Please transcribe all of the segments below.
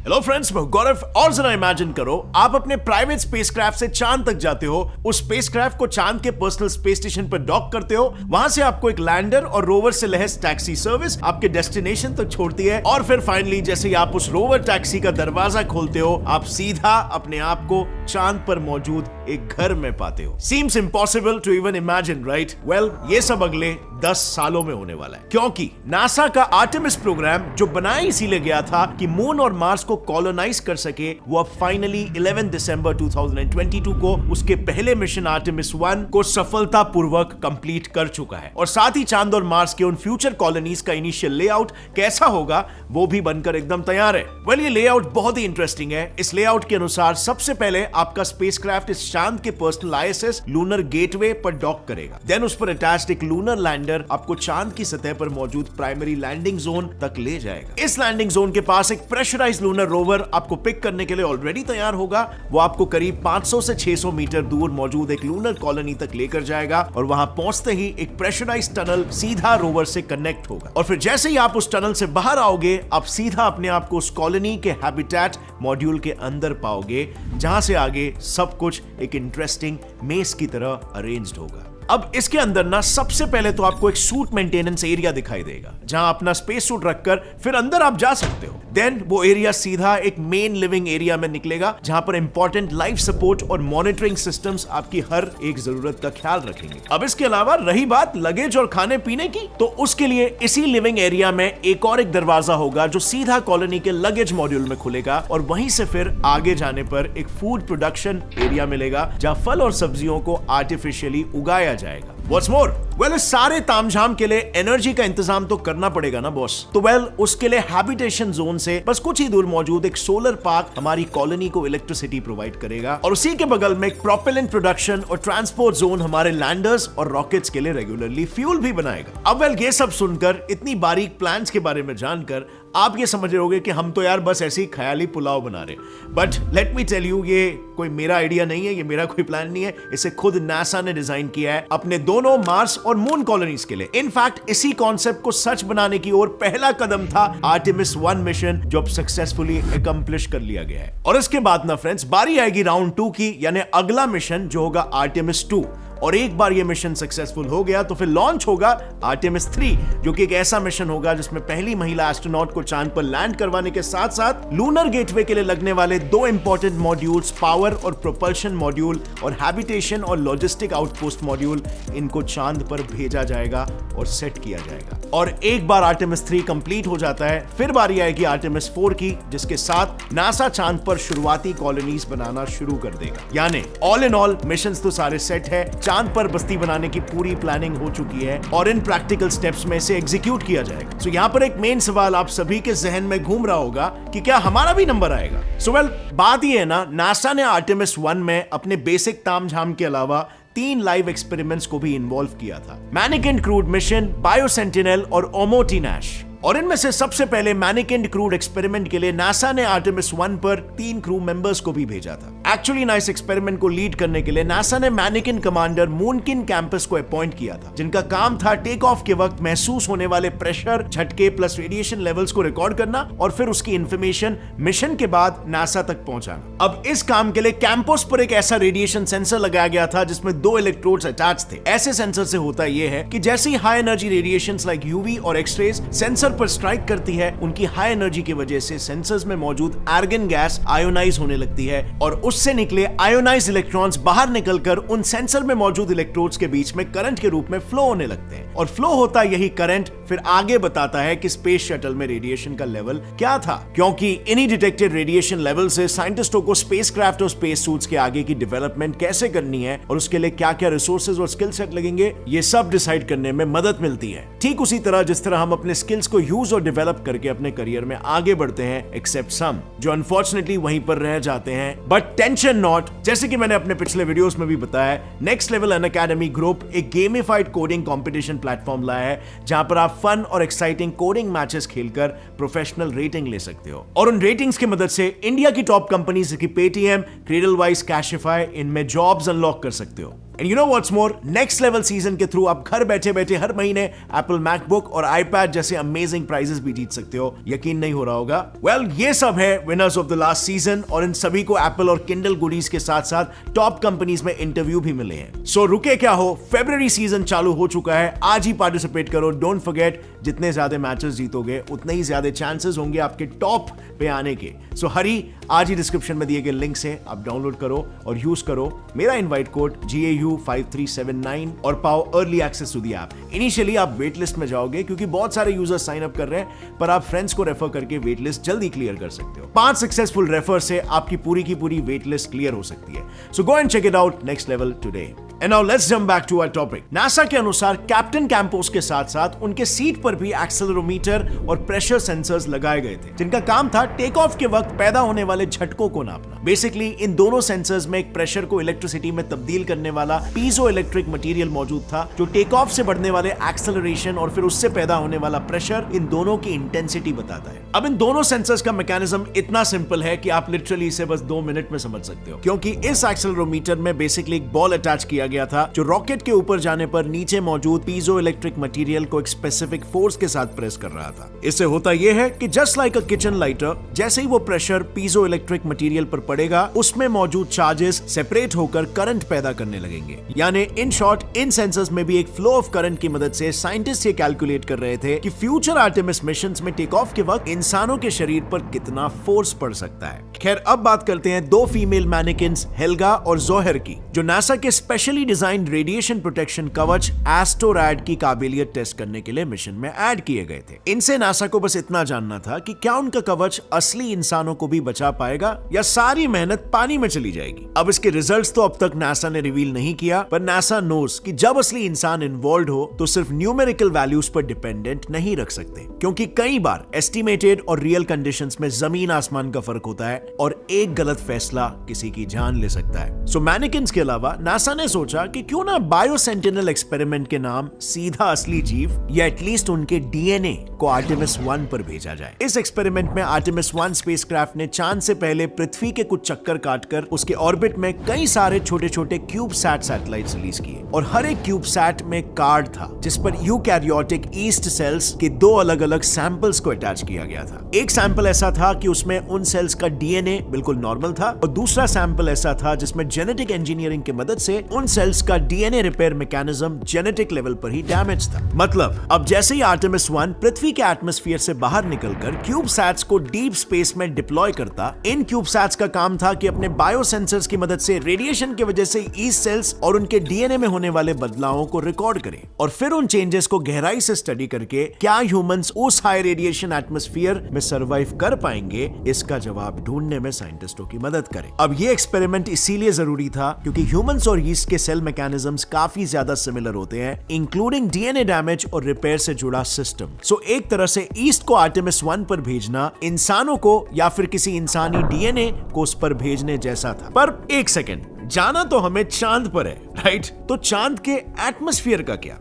Hello friends, मैं गौरव। और जरा इमेजिन करो, आप अपने प्राइवेट स्पेसक्राफ्ट से चांद तक जाते हो, उस स्पेसक्राफ्ट को चांद के पर्सनल स्पेस स्टेशन पर डॉक करते हो, वहां से आपको एक लैंडर और रोवर से लैस टैक्सी सर्विस आपके डेस्टिनेशन तक छोड़ती है, और फिर फाइनली जैसे ही आप उस रोवर टैक्सी का दरवाजा खोलते हो, आप सीधा अपने आप को चांद पर मौजूद एक घर में पाते हो। Seems impossible to even imagine, right? Well, ये सब अगले 10 सालों में होने वाला है, क्योंकि नासा का आर्टेमिस प्रोग्राम जो बनाया इसीलिए गया था कि मून और मार्स को कॉलोनाइज कर सके, वो अब फाइनली 11 दिसंबर 2022 को उसके पहले मिशन आर्टेमिस 1 को सफलतापूर्वक कंप्लीट कर चुका है। और साथ ही चांद और मार्स के उन फ्यूचर कॉलोनीज का इनिशियल लेआउट कैसा होगा वो भी बनकर एकदम तैयार है। वेल, ये लेआउट बहुत ही इंटरेस्टिंग है। इस लेआउट के अनुसार सबसे पहले आपका स्पेसक्राफ्ट इस चांद के पर्सनल ISS लूनर गेटवे पर डॉक करेगा। देन उस पर अटैच्ड एक लूनर लैंडर आपको चांद की सतह पर मौजूद प्राइमरी लैंडिंग जोन तक ले जाएगा। इस लैंडिंग जोन के पास एक प्रेशराइज्ड लूनर रोवर आपको पिक करने के लिए ऑलरेडी तैयार होगा। वो आपको करीब 500 से 600 मीटर दूर मौजूद एक लूनर कॉलोनी तक लेकर जाएगा, और वहां पहुंचते ही एक प्रेशराइज्ड टनल सीधा रोवर से कनेक्ट होगा। और फिर जैसे ही आप उस टनल से बाहर आओगे, आप सीधा अपने आप को उस कॉलोनी के हैबिटेट मॉड्यूल के अंदर पाओगे, जहां से आगे सब कुछ एक इंटरेस्टिंग मेज की तरह अरेंज्ड होगा। अब इसके अंदर ना सबसे पहले तो आपको एक सूट मेंटेनेंस एरिया दिखाई देगा, जहां अपना स्पेस सूट रखकर फिर अंदर आप जा सकते हो। देन वो एरिया सीधा एक मेन लिविंग एरिया में निकलेगा, जहां पर इंपॉर्टेंट लाइफ सपोर्ट और मॉनिटरिंग सिस्टम्स आपकी हर एक जरूरत का ख्याल रखेंगे। अब इसके अलावा रही बात लगेज और खाने पीने की, तो उसके लिए इसी लिविंग एरिया में एक और एक दरवाजा होगा जो सीधा कॉलोनी के लगेज मॉड्यूल में खुलेगा, और वहीं से फिर आगे जाने पर एक फूड प्रोडक्शन एरिया मिलेगा, जहां फल और सब्जियों को आर्टिफिशियली उगाया जाएगा। What's more? Well, इस सारे तामझाम के लिए एनर्जी का इंतजाम तो करना पड़ेगा ना बॉस। तो उसके लिए हैबिटेशन जोन से बस कुछ ही दूर मौजूद एक सोलर पार्क हमारी कॉलोनी को इलेक्ट्रिसिटी प्रोवाइड करेगा, और उसी के बगल में एक प्रोपेलेंट प्रोडक्शन और ट्रांसपोर्ट जोन हमारे लैंडर्स और रॉकेट्स के लिए रेगुलरली फ्यूल भी बनाएगा। अब ये सब सुनकर, इतनी बारीक प्लान्स के बारे में जानकर आप ये समझ रहे होगे कि हम तो यार बस ऐसी ख्याली पुलाव बना रहे। But let me tell you, ये कोई मेरा आइडिया नहीं है, ये मेरा कोई प्लान नहीं है। इसे खुद नासा ने डिजाइन किया है अपने दोनों मार्स और मून कॉलोनीज के लिए। इनफैक्ट इसी कॉन्सेप्ट को सच बनाने की ओर पहला कदम था आर्टेमिस 1 मिशन, जो अब सक्सेसफुली अकम्प्लिश कर लिया गया है। और इसके बाद ना फ्रेंड्स, बारी आएगी राउंड 2 की, यानी अगला मिशन जो होगा आर्टेमिस 2। और एक बार ये मिशन सक्सेसफुल हो गया तो फिर लॉन्च होगा आर्टेमिस 3, जो कि एक ऐसा मिशन होगा जिसमें पहली महिला एस्ट्रोनॉट को चांद पर लैंड करवाने के साथ साथ लूनर गेटवे के लिए लगने वाले 2 इंपॉर्टेंट मॉड्यूल्स, पावर और प्रोपल्शन मॉड्यूल और हैबिटेशन और लॉजिस्टिक आउटपोस्ट मॉड्यूल, इनको चांद पर भेजा जाएगा और सेट किया जाएगा। और एक बार आर्टेमिस 3 कंप्लीट हो जाता है, फिर बारी आएगी आर्टेमिस 4 की, जिसके साथ नासा चांद पर शुरुआती कॉलोनीज बनाना शुरू कर देगा। यानी ऑल इन ऑल मिशंस तो सारे सेट है, चांद पर बस्ती बनाने की पूरी प्लानिंग हो चुकी है, और इन प्रैक्टिकल स्टेप्स में इसे एग्जीक्यूट किया जाएगा। सो यहाँ पर एक मेन सवाल आप सभी के जहन में घूम रहा होगा कि क्या हमारा भी नंबर आएगा? सो बात ये है ना, नासा ने आर्टेमिस 1 में अपने बेसिक तामझाम के अलावा 3 लाइव एक्सपेरिमेंट्स को भी इन्वॉल्व किया था: मैनिकेन क्रूड मिशन, बायोसेंटिनल और ओमोटिनैश। और इनमें से सबसे पहले मैनिकेन क्रूड एक्सपेरिमेंट के लिए नासा ने आर्टेमिस 1 पर 3 क्रू मेंबर्स को भी भेजा था। एक्चुअली इस एक्सपेरिमेंट को लीड करने के लिए नासा ने मैनिकेन कमांडर मूनकिन कैंपस को अपॉइंट किया था, जिनका काम था टेक ऑफ के वक्त महसूस होने वाले प्रेशर, झटके प्लस रेडिएशन लेवल्स को रिकॉर्ड करना, और फिर उसकी इंफॉर्मेशन मिशन के बाद नासा तक पहुंचाना। अब इस काम के लिए कैंपस पर एक ऐसा रेडिएशन सेंसर लगाया गया था जिसमें 2 इलेक्ट्रोड्स अटैच थे। ऐसे सेंसर से होता यह है कि जैसे ही high energy radiations like UV और एक्सरेज सेंसर पर स्ट्राइक करती है, उनकी हाई एनर्जी की वजह से सेंसर्स में मौजूद आर्गन गैस आयोनाइज होने लगती है, और उससे निकले आयोनाइज इलेक्ट्रॉन्स बाहर निकलकर उन सेंसर में मौजूद इलेक्ट्रोड्स के बीच में करंट के रूप में फ्लो होने लगते हैं। और फ्लो होता यही करंट फिर आगे बताता है कि स्पेस शटल में रेडिएशन का लेवल क्या था, क्योंकि इन्हीं डिटेक्टेड रेडिएशन लेवल से साइंटिस्टों को स्पेसक्राफ्ट और स्पेस सूट्स के आगे की डेवलपमेंट कैसे करनी है और उसके लिए क्या क्या रिसोर्सेज और स्किल सेट लगेंगे, ये सब डिसाइड करने में मदद मिलती है। ठीक उसी तरह जिस तरह हम अपने स्किल्स को यूज और डेवलप करके अपने करियर में आगे बढ़ते हैं, एक्सेप्ट सम जो अनफॉर्चुनेटली वहीं पर रह जाते हैं। बट टेंशन नॉट, जैसे कि मैंने अपने पिछले वीडियोस में भी बताया, नेक्स्ट लेवल अनअकैडमी ग्रुप एक गेमिफाइड कोडिंग कंपटीशन प्लेटफॉर्म लाया है, जहां पर आप फन और एक्साइटिंग कोडिंग मैचेस खेलकर प्रोफेशनल रेटिंग ले सकते हो, और उन रेटिंग्स की मदद से इंडिया की टॉप कंपनीज की पेटीएम, क्रेडलवाइज, कैशिफाई, इनमें जॉब्स अनलॉक कर सकते हो। And you know what's more, next level season के थ्रू आप घर बैठे बैठे हर महीने एप्पल मैकबुक और आईपैड जैसे अमेजिंग प्राइजेस भी जीत सकते हो। यकीन नहीं हो रहा होगा? वेल, ये सब है winners of the last season, और इन सभी को एप्पल और किंडल गुडीज के साथ साथ टॉप कंपनीज में इंटरव्यू भी मिले हैं। सो रुके क्या हो, फरवरी सीजन चालू हो चुका है। आज ही पार्टिसिपेट करो। डोंट फॉरगेट, जितने ज्यादा मैचेस जीतोगे उतने ही ज्यादा चांसेस होंगे आपके टॉप पे आने के। सो हरी, आज ही डिस्क्रिप्शन में दिए गए लिंक से आप डाउनलोड करो और यूज करो मेरा इनवाइट कोड GAU5379 और पाओ early access to the app. Initially आप वेट लिस्ट में जाओगे क्योंकि बहुत सारे यूजर्स साइन अप कर रहे हैं, पर आप फ्रेंड्स को रेफर करके वेट लिस्ट जल्दी क्लियर कर सकते हो। 5 सक्सेसफुल रेफर से आपकी पूरी की पूरी वेट लिस्ट क्लियर हो सकती है। So go and check it out next level today. And now let's jump back to our topic. NASA के अनुसार कैप्टन कैंपोस के साथ साथ उनके सीट पर भी एक्सेलेरोमीटर और प्रेशर सेंसर्स लगाए गए थे, जिनका काम था टेक ऑफ के वक्त पैदा होने वाले झटकों को नापना। बेसिकली इन दोनों सेंसर्स में एक प्रेशर को इलेक्ट्रिसिटी में तब्दील करने वाला पीजो इलेक्ट्रिक मटेरियल मौजूद था, जो टेक ऑफ से बढ़ने वाले एक्सेलरेशन और फिर उससे पैदा होने वाला प्रेशर, इन दोनों की इंटेंसिटी बताता है। अब इन दोनों सेंसर्स का मैकेनिज्म इतना सिंपल है कि आप लिटरली इसे बस 2 मिनट में समझ सकते हो, क्योंकि इस एक्सेलरोमीटर में बेसिकली एक बॉल अटैच किया गया था जो रॉकेट के ऊपर जाने पर नीचे मौजूद पीजो इलेक्ट्रिक मटेरियल को एक स्पेसिफिक फोर्स के साथ प्रेस कर रहा था। इससे होता यह है कि जस्ट लाइक अ किचन लाइटर, जैसे ही वो प्रेशर पीजो इलेक्ट्रिक मटेरियल पर पड़ेगा, उसमें मौजूद चार्जेस सेपरेट होकर करंट पैदा करने लगेंगे। यानी इन शॉर्ट, इन सेंसर्स में भी एक फ्लो ऑफ करंट की मदद से साइंटिस्ट ये कैलकुलेट कर रहे थे कि फ्यूचर आर्टेमिस मिशंस में टेक ऑफ के वक्त इंसानों के शरीर पर कितना फोर्स पड़ सकता है। खैर, अब बात करते हैं 2 फीमेल मैनिकिन्स हेल्गा और जोहर की, जो नासा के स्पेशली डिजाइन रेडिएशन प्रोटेक्शन कवच एस्टोरैड की काबिलियत टेस्ट करने के लिए मिशन में ऐड किए गए थे। इनसे नासा को बस इतना जानना था कि क्या उनका कवच असली इंसानों को भी बचा पाएगा या सारी मेहनत पानी में चली जाएगी। अब इसके रिजल्ट्स तो अब तक नासा ने रिवील नहीं किया, पर नासा नोस कि जब असली इंसान इन्वॉल्व हो तो सिर्फ न्यूमेरिकल वैल्यूज पर डिपेंडेंट नहीं रख सकते, क्योंकि कई बार एस्टिमेटेड और रियल कंडीशंस में जमीन आसमान का फर्क होता है और एक गलत फैसला किसी की जान ले सकता है। सो मैनिकिन्स के अलावा नासा ने सोचा कि क्यों ना बायो सेंटिनल एक्सपेरिमेंट के नाम सीधा असली जीव या एटलीस्ट उनके डीएनए को आर्टेमिस 1 पर भेजा जाए। इस एक्सपेरिमेंट में आर्टेमिस 1 स्पेसक्राफ्ट ने चांद से पहले पृथ्वी के कुछ चक्कर काटकर उसके ऑर्बिट में कई सारे छोटे छोटे क्यूबसैट सैटेलाइट्स रिलीज किए, और हर एक क्यूबसैट में कार्ड था जिस पर यूकैरियोटिक ईस्ट सेल्स के 2 अलग अलग सैंपल्स को अटैच किया गया था। एक सैंपल ऐसा था कि उसमें उन सेल्स का डीएनए बिल्कुल नॉर्मल था, और दूसरा सैंपल ऐसा था जिसमें जेनेटिक इंजीनियरिंग की मदद से उन सेल्स का DNA repair mechanism genetic level पर ही डैमेज था। मतलब अब जैसे ही आर्टेमिस 1 पृथ्वी के एटमॉस्फेयर से बाहर निकलकर क्यूबसैट्स को डीप स्पेस में डिप्लॉय करता, इन क्यूबसैट्स का काम था कि अपने बायो सेंसर्स की मदद से रेडिएशन की वजह से ईस्ट सेल्स और उनके डीएनए में होने वाले बदलावों को रिकॉर्ड करे और फिर उन चेंजेस को गहराई से स्टडी करके क्या ह्यूमंस उस हाई रेडिएशन एटमॉस्फेयर में सर्वाइव कर पाएंगे, इसका जवाब ढूंढने में साइंटिस्टों की मदद करे। अब ये एक्सपेरिमेंट इसीलिए जरूरी था क्योंकि ह्यूमंस और ईस्ट के सेल मैकेनिज्म्स काफी ज्यादा सिमिलर होते हैं, इंक्लूडिंग डीएनए डैमेज और रिपेयर से जुड़ा सिस्टम। सो एक तरह से ईस्ट को आर्टेमिस 1 पर भेजना इंसानों को या फिर किसी इंसानी डीएनए को उस पर भेजने जैसा था। पर एक सेकेंड, जाना तो हमें चांद पर है, राइट? तो चांद के एटमॉस्फेयर का क्या?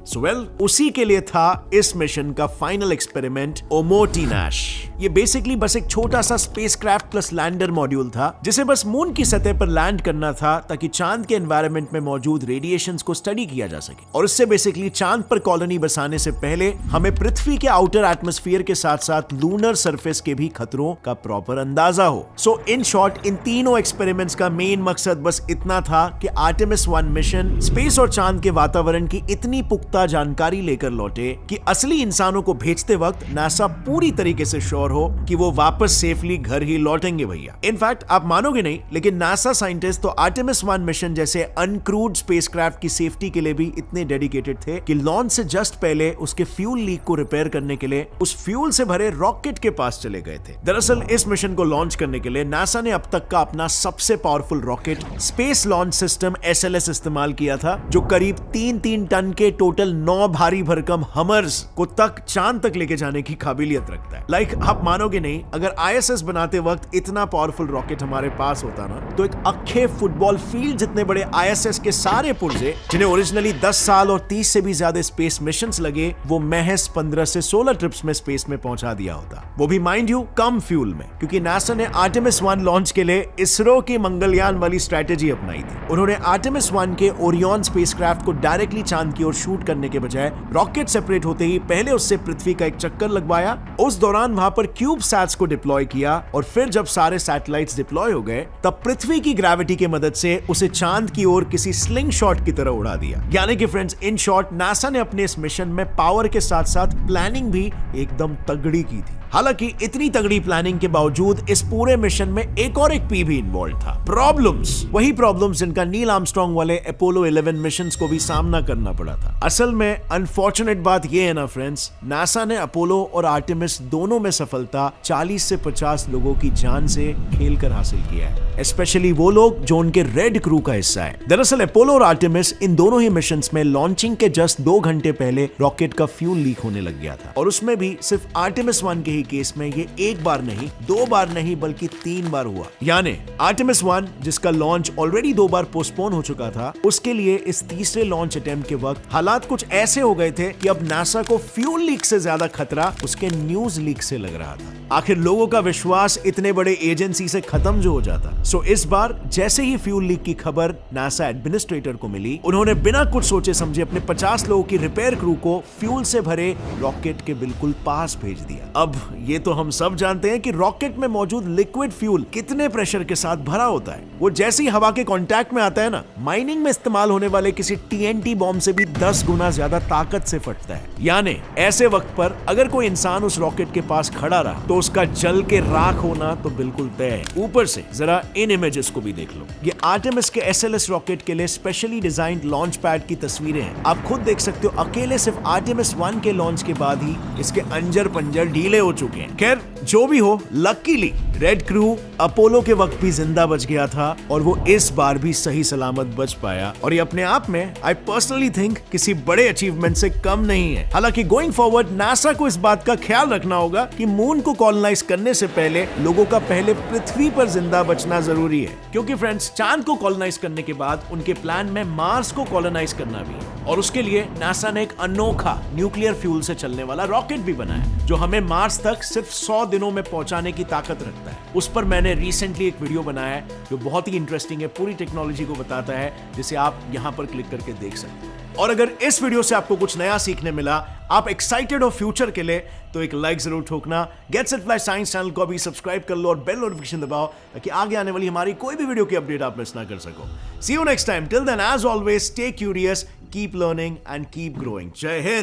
उसी के लिए था इस मिशन का फाइनल एक्सपेरिमेंट ओमोटिनैश। ये बेसिकली बस एक छोटा सा स्पेसक्राफ्ट प्लस लैंडर मॉड्यूल था जिसे बस मून की सतह पर लैंड करना था ताकि चांद के एनवायरनमेंट में मौजूद रेडिएशंस को स्टडी किया जा सके, और इससे बेसिकली चांद पर कॉलोनी बसाने से पहले हमें पृथ्वी के आउटर एटमॉस्फेयर के साथ साथ लूनर सरफेस के भी खतरों का प्रॉपर अंदाजा हो। सो इन शॉर्ट, इन तीनों एक्सपेरिमेंट्स का मेन मकसद बस इतना था कि आर्टेमिस 1 मिशन स्पेस और चांद के वातावरण की इतनी पुख्ता जानकारी लेकर लौटे कि असली इंसानों को भेजते वक्त नासा पूरी तरीके से श्योर हो कि वो वापस सेफली घर ही लौटेंगे भैया। इनफैक्ट आप मानोगे नहीं, लेकिन नासा साइंटिस्ट तो आर्टेमिस 1 मिशन जैसे अनक्रूड स्पेसक्राफ्ट की सेफ्टी के लिए भी इतने डेडिकेटेड थे कि लॉन्च से जस्ट पहले उसके फ्यूल लीक को रिपेयर करने के लिए उस फ्यूल से भरे रॉकेट के पास चले गए थे। दरअसल इस मिशन को लॉन्च करने के लिए नासा ने अब तक का अपना सबसे powerful rocket space launch system SLS इस्तेमाल किया था, जो करीब 3 टन के टोटल 9 भारी भरकम हमर्स को तक चांद तक लेके जाने की काबिलियत रखता है। लाइक आप मानोगे नहीं, अगर ISS बनाते वक्त इतना पावरफुल रॉकेट हमारे पास होता ना, तो एक अखे फुटबॉल फील्ड जितने बड़े ISS के सारे पुर्जे, जिन्हें ओरिजिनली 10 साल और 30 से भी ज्यादा स्पेस मिशंस लगे, वो महज 15 से 16 ट्रिप्स में स्पेस में पहुंचा दिया होता, वो भी माइंड यू कम फ्यूल में, क्योंकि नासा ने आर्टेमिस 1 लॉन्च के लिए इसरो की मंगलयान वाली स्ट्रेटेजी अपनाई थी। उन्होंने आर्टेमिस 1 के ओरियन स्पेसक्राफ्ट को डायरेक्टली चांद की ओर शूट करने के बजाय रॉकेट सेपरेट होते ही पहले उससे पृथ्वी का एक चक्कर लगवाया, उस दौरान वहां पर क्यूब सैट्स को डिप्लॉय किया और फिर जब सारे सैटेलाइट्स डिप्लॉय हो गए तब पृथ्वी की ग्रेविटी की मदद से उसे चांद की ओर किसी स्लिंग शॉट की तरह उड़ा दिया। यानी कि फ्रेंड्स, इन शॉर्ट नासा ने अपने इस मिशन में पावर के साथ साथ प्लानिंग भी एकदम तगड़ी की थी। हालांकि इतनी तगड़ी प्लानिंग के बावजूद इस पूरे मिशन में एक पी भी इन्वॉल्व था, प्रॉब्लम्स। वही प्रॉब्लम्स जिनका नील आर्मस्ट्रांग वाले अपोलो 11 मिशंस को भी सामना करना पड़ा था। असल में अनफॉर्चुनेट बात यह है ना फ्रेंड्स, नासा ने अपोलो और आर्टेमिस दोनों में सफलता 40 से 50 लोगों की जान से खेलकर हासिल किया है, स्पेशली वो लोग जो उनके रेड क्रू का हिस्सा है। दरअसल अपोलो और आर्टेमिस इन दोनों ही मिशंस में लॉन्चिंग के जस्ट 2 घंटे पहले रॉकेट का फ्यूल लीक होने लग गया था, और उसमें भी सिर्फ आर्टेमिस 1 के ही केस में ये एक बार नहीं, 2 बार नहीं बल्कि 3 बार हुआ। यानी आर्टेमिस 1 जिसका लॉन्च ऑलरेडी 2 बार पोस्टपोन हो चुका था, उसके लिए इस तीसरे लॉन्च अटेम्प्ट के वक्त हालात कुछ ऐसे हो गए थे कि अब नासा को फ्यूल लीक से ज्यादा खतरा उसके न्यूज लीक से लग रहा था। आखिर लोगों का विश्वास इतने बड़े एजेंसी से खत्म जो हो जाता। सो इस बार जैसे ही फ्यूल लीक की खबर नासा एडमिनिस्ट्रेटर को मिली, उन्होंने बिना कुछ सोचे समझे अपने 50 लोगों की रिपेयर क्रू को फ्यूल से भरे रॉकेट के बिल्कुल पास भेज दिया। अब ये तो हम सब जानते हैं कि रॉकेट में मौजूद लिक्विड फ्यूल कितने प्रेशर के साथ भरा होता है। वो जैसे ही हवा के कांटेक्ट में आता है ना, माइनिंग में इस्तेमाल होने वाले किसी TNT बॉम्ब से भी 10 गुना ज्यादा ताकत से फटता है। यानी ऐसे वक्त पर अगर कोई इंसान उस रॉकेट के पास खड़ा रहा तो उसका जल के राख होना तो बिल्कुल तय है। ऊपर से जरा इन इमेजेस को भी देख लो। ये आर्टेमिस के SLS रॉकेट के लिए स्पेशली डिजाइंड लॉन्च पैड की तस्वीरें हैं। आप खुद देख सकते हो, अकेले सिर्फ आर्टेमिस 1 के लॉन्च के बाद ही इसके अंजर पंजर ढीले हो चुके हैं। खैर जो भी हो, लकीली रेड क्रू अपोलो के वक्त भी जिंदा बच गया था और वो इस बार भी सही सलामत बच पाया, और ये अपने आप में आई पर्सनली थिंक किसी बड़े अचीवमेंट से कम नहीं है। हालांकि गोइंग फॉरवर्ड नासा को इस बात का ख्याल रखना होगा कि मून को कॉलोनाइज करने से पहले लोगों का पहले पृथ्वी पर जिंदा बचना जरूरी है, क्योंकि फ्रेंड्स चांद को कॉलोनाइज करने के बाद उनके प्लान में मार्स को कॉलोनाइज करना भी है, और उसके लिए नासा ने एक अनोखा न्यूक्लियर फ्यूल से चलने वाला रॉकेट भी बनाया जो हमें मार्स तक सिर्फ 100 दिनों में पहुंचाने की ताकत रखता है। उस पर मैंने रिसेंटली एक वीडियो बनाया है जो बहुत ही इंटरेस्टिंग है, पूरी टेक्नोलॉजी को बताता है, जिसे आप यहां पर क्लिक करके देख सकते हैं। और अगर इस वीडियो से आपको कुछ नया सीखने मिला, आप एक्साइटेड हो फ्यूचर के लिए, तो एक लाइक जरूर ठोकना। Gets it fly science channel को भी सब्सक्राइब कर लो और बेल नोटिफिकेशन दबाओ ताकि आगे आने वाली हमारी कोई भी वीडियो की अपडेट आप मिस ना कर सको। See you next time. Till then as always stay curious, keep learning and keep growing. जय हिंद।